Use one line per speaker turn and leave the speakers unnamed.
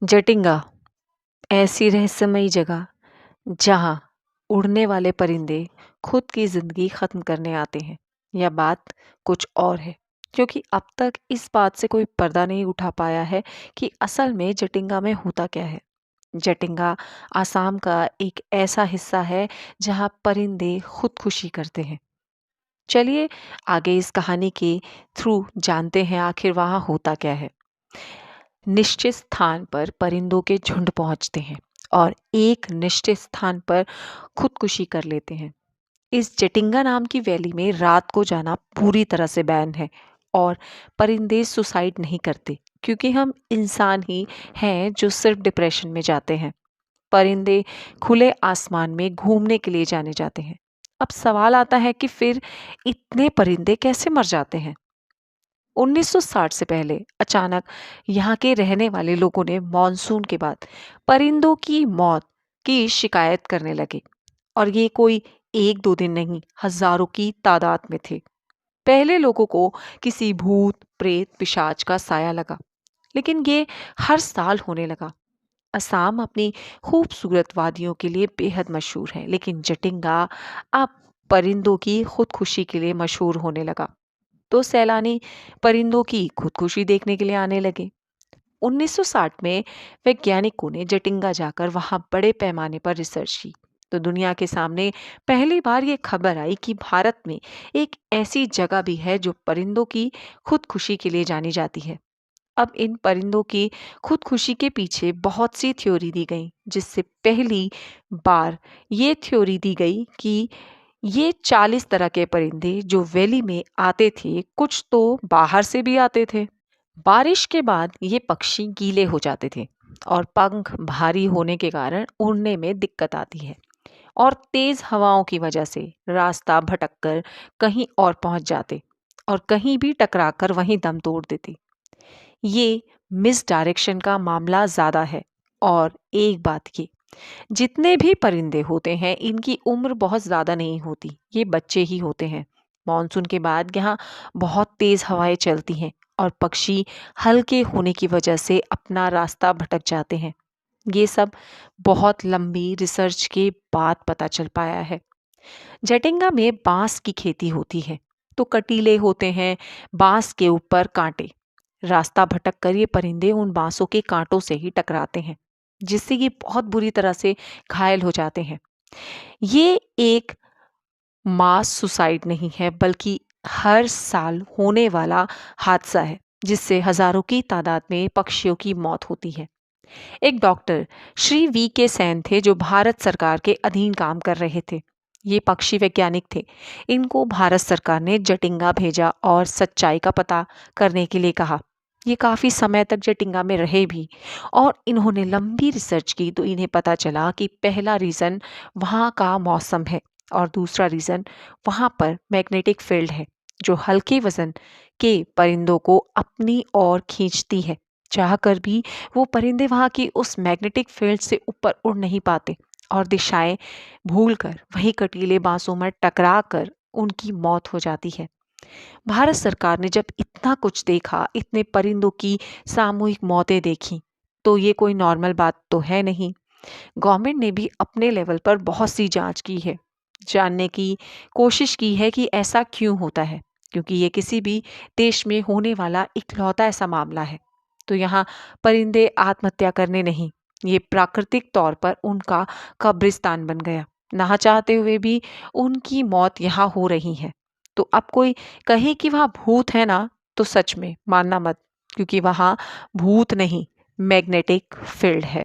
जटिंगा ऐसी रहस्यमयी जगह जहां उड़ने वाले परिंदे खुद की जिंदगी खत्म करने आते हैं। यह बात कुछ और है, क्योंकि अब तक इस बात से कोई पर्दा नहीं उठा पाया है कि असल में जटिंगा में होता क्या है। जटिंगा आसाम का एक ऐसा हिस्सा है जहां परिंदे खुदकुशी करते हैं। चलिए आगे इस कहानी के थ्रू जानते हैं आखिर वहां होता क्या है। निश्चित स्थान पर परिंदों के झुंड पहुंचते हैं और एक निश्चित स्थान पर खुदकुशी कर लेते हैं। इस जटिंगा नाम की वैली में रात को जाना पूरी तरह से बैन है और परिंदे सुसाइड नहीं करते, क्योंकि हम इंसान ही हैं जो सिर्फ डिप्रेशन में जाते हैं। परिंदे खुले आसमान में घूमने के लिए जाने जाते हैं। अब सवाल आता है कि फिर इतने परिंदे कैसे मर जाते हैं। 1960 से पहले अचानक यहाँ के रहने वाले लोगों ने मॉनसून के बाद परिंदों की मौत की शिकायत करने लगे, और ये कोई एक दो दिन नहीं, हजारों की तादाद में थे। पहले लोगों को किसी भूत प्रेत पिशाच का साया लगा, लेकिन ये हर साल होने लगा। असम अपनी खूबसूरत वादियों के लिए बेहद मशहूर है, लेकिन जटिंगा अब परिंदों की खुदकुशी के लिए मशहूर होने लगा। तो सैलानी परिंदों की खुदकुशी देखने के लिए आने लगे। 1960 में वैज्ञानिकों ने जटिंगा जाकर वहां बड़े पैमाने पर रिसर्च की। तो दुनिया के सामने पहली बार ये खबर आई कि भारत में एक ऐसी जगह भी है जो परिंदों की खुदकुशी के लिए जानी जाती है। अब इन परिंदों की खुदकुशी के पीछे बहुत सी थ्योरी दी गई, जिससे पहली बार ये थ्योरी दी गई कि ये 40 तरह के परिंदे जो वैली में आते थे, कुछ तो बाहर से भी आते थे। बारिश के बाद ये पक्षी गीले हो जाते थे और पंख भारी होने के कारण उड़ने में दिक्कत आती है, और तेज हवाओं की वजह से रास्ता भटककर कहीं और पहुंच जाते और कहीं भी टकराकर वहीं दम तोड़ देते। ये मिस डायरेक्शन का मामला ज्यादा है। और एक बात ये, जितने भी परिंदे होते हैं इनकी उम्र बहुत ज्यादा नहीं होती, ये बच्चे ही होते हैं। मॉनसून के बाद यहाँ बहुत तेज हवाएं चलती हैं और पक्षी हल्के होने की वजह से अपना रास्ता भटक जाते हैं। ये सब बहुत लंबी रिसर्च के बाद पता चल पाया है। जटिंगा में बांस की खेती होती है, तो कटीले होते हैं बांस के ऊपर कांटे। रास्ता भटक कर ये परिंदे उन बांसों के कांटों से ही टकराते हैं, जिससे ये बहुत बुरी तरह से घायल हो जाते हैं। ये एक मास सुसाइड नहीं है, बल्कि हर साल होने वाला हादसा है, जिससे हजारों की तादाद में पक्षियों की मौत होती है। एक डॉक्टर श्री वी के सैन थे जो भारत सरकार के अधीन काम कर रहे थे। ये पक्षी वैज्ञानिक थे। इनको भारत सरकार ने जटिंगा भेजा और सच्चाई का पता करने के लिए कहा। ये काफी समय तक जटिंगा में रहे भी, और इन्होंने लंबी रिसर्च की तो इन्हें पता चला कि पहला रीजन वहाँ का मौसम है, और दूसरा रीजन वहाँ पर मैग्नेटिक फील्ड है, जो हल्के वजन के परिंदों को अपनी ओर खींचती है। चाहकर भी वो परिंदे वहां की उस मैग्नेटिक फील्ड से ऊपर उड़ नहीं पाते, और दिशाएं भूलकर वही कटीले बांसों में टकरा कर उनकी मौत हो जाती है। भारत सरकार ने जब इतना कुछ देखा, इतने परिंदों की सामूहिक मौतें देखी, तो ये कोई नॉर्मल बात तो है नहीं। गवर्नमेंट ने भी अपने लेवल पर बहुत सी जांच की है, जानने की कोशिश की है कि ऐसा क्यों होता है, क्योंकि ये किसी भी देश में होने वाला इकलौता ऐसा मामला है। तो यहाँ परिंदे आत्महत्या करने नहीं, ये प्राकृतिक तौर पर उनका कब्रिस्तान बन गया। ना चाहते हुए भी उनकी मौत यहाँ हो रही है। तो अब कोई कहे कि वहाँ भूत है ना, तो सच में मानना मत, क्योंकि वहाँ भूत नहीं, मैग्नेटिक फील्ड है।